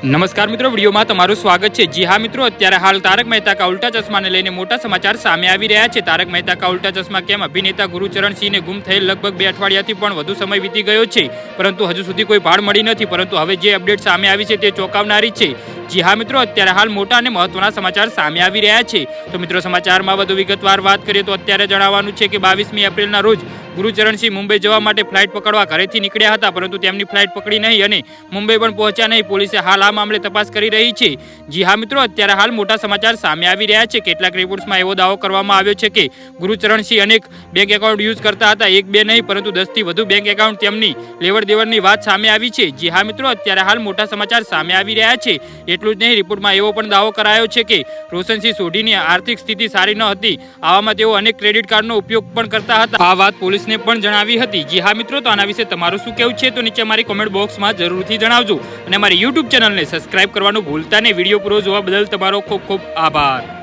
નમસ્કાર મિત્રો, વિડીયોમાં તમારું સ્વાગત છે। જી હા મિત્રો, અત્યારે હાલ તારક મહેતા કા ઉલ્ટા ચશ્માને લઈને મોટા સમાચાર સામે આવી રહ્યા છે। તારક મહેતા કા ઉલ્ટા ચશ્મા કેમ અભિનેતા ગુરુચરણ સિંહને ગુમ થયેલ લગભગ 2 અઠવાડિયાથી પણ વધુ સમય વીતી ગયો છે, પરંતુ હજુ સુધી કોઈ ભાળ મળી નથી। પરંતુ હવે જે અપડેટ સામે આવી છે તે ચોંકાવનારી છે। જી હા મિત્રો, અત્યારે હાલ મોટા અને મહત્વના સમાચાર સામે આવી રહ્યા છે। તો મિત્રો, સમાચારમાં વધુ વિગતવાર વાત કરીએ તો અત્યારે જણાવવાનું છે કે 22મી એપ્રિલના રોજ ગુરુચરણસિંહ મુંબઈ જવા માટે ફ્લાઇટ પકડવા ઘરેથી નીકળ્યા હતા, પરંતુ તેમની ફ્લાઇટ પકડી નહીં અને મુંબઈ પણ પહોંચ્યા નહીં। પોલીસે હાલ આ મામલે તપાસ કરી રહી છે। જી હા મિત્રો, અત્યારે હાલ મોટા સમાચાર સામે આવી રહ્યા છે। કેટલાક રિપોર્ટ્સમાં એવો દાવો કરવામાં આવ્યો છે કે ગુરુચરણસિંહ અનેક બેંક એકાઉન્ટ યુઝ કરતા હતા, એક બે નહીં પરંતુ 10થી વધુ બેંક એકાઉન્ટ તેમની લેવડ દેવડની વાત સામે આવી છે। જી હા મિત્રો, અત્યારે હાલ મોટા સમાચાર સામે આવી રહ્યા છે। એટલું જ નહીં, રિપોર્ટમાં એવો પણ દાવો કરાયો છે કે રોશનસિંહ સોઢીની આર્થિક સ્થિતિ સારી ન હતી, આવામાં તેઓ અનેક ક્રેડિટ કાર્ડનો ઉપયોગ પણ કરતા હતા। આ વાત પોલીસને પણ જણાવી હતી। જી હા મિત્રો, તો આના વિશે તમારું શું કહેવું છે તો નીચે મારી કોમેન્ટ બોક્સમાં જરૂરથી જણાવજો અને મારી યુટ્યુબ ચેનલને સબસ્ક્રાઇબ કરવાનું ભૂલતા નહીં। વિડીયો પૂરો જોવા બદલ તમારો ખૂબ ખૂબ આભાર।